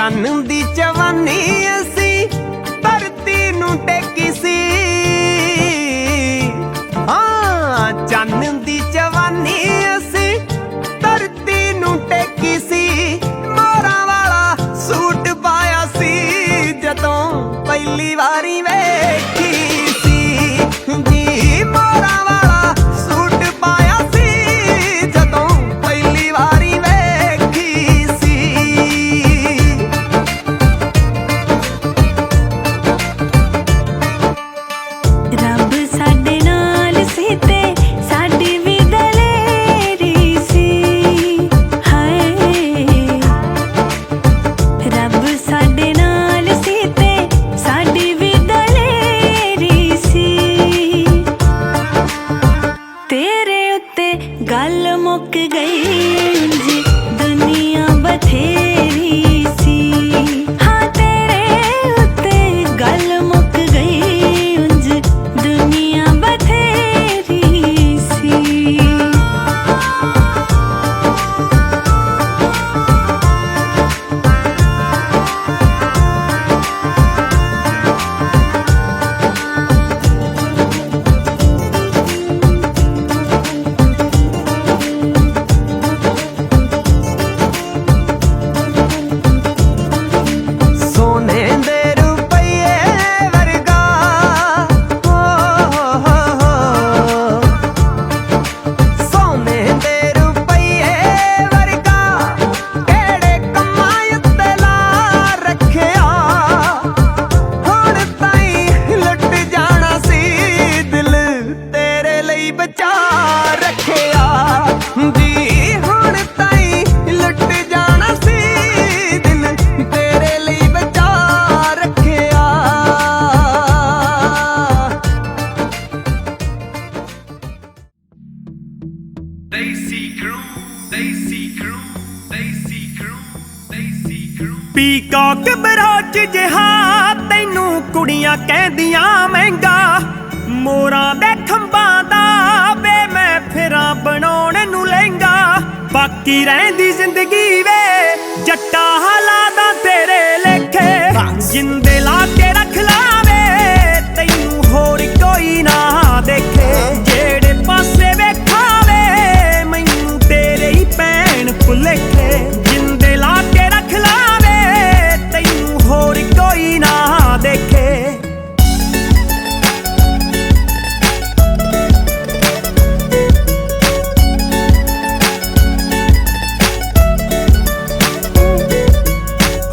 ਚੰਨ ਦੀ ਜਵਾਨੀ ਅਸੀਂ ਧਰਤੀ ਨੂੰ ਟੇਕੀ ਸੀ। ਹਾਂ ਚੰਨ ਦੀ ਜਵਾਨੀ ਅਸੀਂ ਧਰਤੀ ਨੂੰ ਟੇਕੀ ਸੀ। ਮੋਰਾਂ ਵਾਲਾ ਸੂਟ ਪਾਇਆ ਸੀ ਜਦੋਂ ਪਹਿਲੀ ਵਾਰੀ ਵੇਖੀ ਸੀ ਜੀ। ਮੋਰਾਂ ਵਾਲਾ ਸੂਟ ਪਾਇਆ ਸੀ ਜਦੋਂ ਪਹਿਲੀ ਵਾਰੀ ਵੇਖੀ ਸੀ। ਰੱਬ ਸਾਡੇ ਨਾਲ ਸੀ ਤੇ ਸਾਡੀ ਵੀ ਦਲੇਰੀ ਸੀ। ਹਾਏ ਰੱਬ ਸਾਡੇ ਨਾਲ ਸੀ ਤੇ ਸਾਡੀ ਵੀ ਦਲੇਰੀ ਸੀ। ਤੇਰੇ ਉੱਤੇ ਗੱਲ ਮੁੱਕ ਗਈ ਜੀ ਦੁਨੀਆ ਬਥੇਰੀ ਸੀ। ਹਾਂ ਤੇਰੇ ਉੱਤੇ ਗੱਲ ਮੁੱਕ ਗਈ ਉਂਝ ਦੁਨੀਆ ਬਥੇਰੀ ਸੀ। ਸੋਨੇ ਦੇ ਰੁਪਈਏ ਵਰਗਾ ਸੋਨੇ ਦੇ ਰੁਪਈਏ ਵਰਗਾ ਕਿਹੜੇ ਕੰਮਾਂ ਉੱਤੇ ਲਾ ਰੱਖਿਆ। ਹੁਣ ਤਾਈਂ ਲੁੱਟ ਜਾਣਾ ਸੀ ਦਿਲ ਤੇਰੇ ਲਈ ਬਚਾ ਰੱਖਿਆ ਜੀ। ਹੁਣ ਤਾਈਂ ਲੁੱਟ ਜਾਣਾ ਸੀ ਦਿਲ ਤੇਰੇ ਲਈ ਬਚਾ ਰੱਖਿਆ। Daisy crew, Daisy crew, Daisy crew, Daisy crew। Peacock brooch ਜਿਹਾ ਤੈਨੂੰ ਕੁੜੀਆਂ ਕਹਿੰਦੀਆਂ ਮਹਿੰਗਾ। ਮੋਰਾਂ ਦੇ ਖੰਭਾਂ ਦਾ ਵੇ ਮੈਂ ਫਿਰਾਂ ਬਣਾਉਣ ਨੂੰ ਲਹਿੰਗਾ। ਬਾਕੀ ਰਹਿੰਦੀ ਜ਼ਿੰਦਗੀ ਵੇ ਜੱਟਾ ਹਾਲਾਦਾ ਤੇਰੇ ਲੇਖੇ। ਜਿੰਦੇ ਲਾ ਕੇ ਰੱਖ ਲਾਵੇ ਤੈਨੂੰ ਹੋਰ ਕੋਈ ਨਾ ਦੇਖੇ। ਜਿਹੜੇ ਪਾਸੇ ਵੇਖਾਵੇ ਮੈਨੂੰ ਤੇਰੇ ਹੀ ਭੈਣ ਭੁਲੇਖੇ। ਜਿੰਦੇ ਲਾ ਕੇ ਰੱਖ ਲਾਵੇ ਤੈਨੂੰ ਹੋਰ ਕੋਈ ਨਾ ਦੇਖੇ।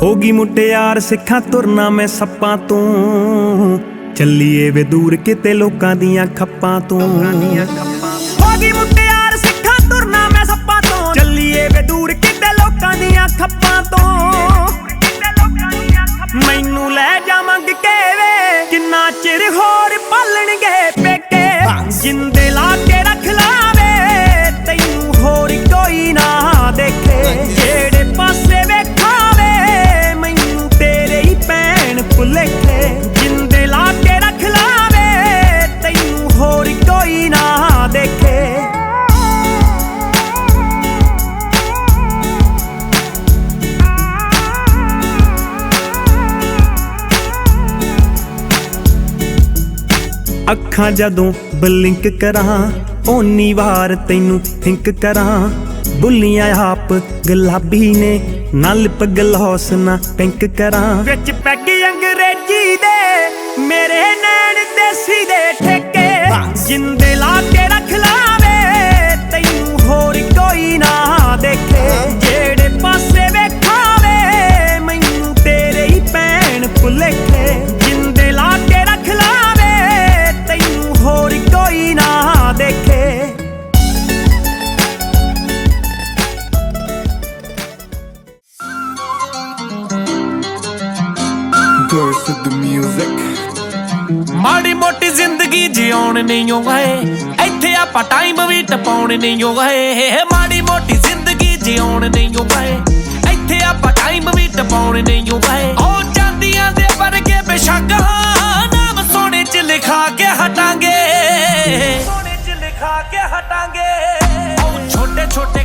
ਹੋਗੀ ਮੁਟਿਆਰ ਸਿੱਖਾਂ ਤੁਰਨਾ ਮੈਂ ਸੱਪਾਂ ਤੋਂ। ਚੱਲੀਏ ਵੇ ਦੂਰ ਕਿਤੇ ਲੋਕਾਂ ਦੀਆਂ ਖੱਪਾਂ ਤੋਂ। ਹੋਗੀ ਮੁਟਿਆਰ ਸਿੱਖਾਂ ਤੁਰਨਾ ਮੈਂ ਸੱਪਾਂ ਤੋਂ। ਚੱਲੀਏ ਵੇ ਦੂਰ ਕਿਤੇ ਲੋਕਾਂ ਦੀਆਂ ਖੱਪਾਂ ਤੋਂ। ਮੈਨੂੰ ਲੈ ਜਾ ਮੰਗ ਕੇ ਵੇ ਕਿੰਨਾ ਚਿਰ ਹੋਰ ਪਾਲਣਗੇ ਪੇਕੇ। ਜਿੰਦੇ ਲਾ ਕੇ ਰੱਖ ਲਾਵੇ ਤੈਨੂੰ ਹੋਰ ਕੋਈ ਨਾ ਦੇਖੇ। ਜਿਹੜੇ ਪਾਸੇ ਵੇਖਾਵੇ ਮੈਨੂੰ ਤੇਰੇ ਹੀ ਭੈਣ ਭੁਲੇਖੇ। ਜਿੰਦੇ ਲਾ ਕੇ ਰੱਖ ਲਾਵੇ ਤੈਨੂੰ ਹੋਰ ਕੋਈ ਨਾ ਦੇਖੇ। ਅੱਖਾਂ ਜਦੋਂ ਬਲਿੰਕ ਕਰਾਂ ਓਨੀ ਵਾਰ ਤੈਨੂੰ ਥਿੰਕ ਕਰਾਂ। ਬੁੱਲੀਆਂ ਆਪ ਗੁਲਾਬੀ ਨੇ ਨਾ ਲਿਪ ਗਲੋਸ ਨਾ ਪਿੰਕ ਕਰਾਂ। ਵਿੱਚ ਪੈਗ ਅੰਗਰੇਜ਼ੀ ਦੇ ਮੇਰੇ ਨੈਣ ਦੇਸੀ ਦੇ ਠੇਕੇ। ਜਿੰਦੇ ਲਾ ਕੇ ਰੱਖ ਲਾਵੇ ਤੈਨੂੰ ਹੋਰ ਕੋਈ ਨਾ ਦੇਖੇ। ਜਿਹੜੇ ਪਾਸੇ ਵੇਖਾਵੇ ਮੈਨੂੰ ਤੇਰੇ ਹੀ ਭੈਣ ਭੁਲੇਖੇ। ਜਿੰਦੇ ਲਾ ਕੇ ਰੱਖ ਲਾਵੇ ਤੈਨੂੰ ਹੋਰ ਕੋਈ ਨਾ ਦੇਖੇ। Girls with the music। ਮਾੜੀ ਮੋਟੀ ਜ਼ਿੰਦਗੀ ਜਿਉਣ ਨਹੀਂ ਓ ਗਏ ਇੱਥੇ ਆਪਾਂ ਟਾਈਮ ਵੀ ਟਪਾਉਣ ਨਹੀਂ ਓ ਗਏ। ਮਾੜੀ ਮੋਟੀ ਜ਼ਿੰਦਗੀ ਜਿਉਣ ਨਹੀਂ ਓ ਗਏ ਇੱਥੇ ਆਪਾਂ ਟਾਈਮ ਵੀ ਟਪਾਉਣ ਨਹੀਂ ਓ ਗਏ। ਉਹ ਚਾਂਦੀਆਂ ਦੇ ਵਰਗੇ ਬੇਸ਼ੱਕ ਨਾਮ ਸੋਨੇ 'ਚ ਲਿਖਾ ਕੇ ਹਟਾਂਗੇ। ਸੋਨੇ 'ਚ ਲਿਖਾ ਕੇ ਹਟਾਂਗੇ। ਉਹ ਛੋਟੇ ਛੋਟੇ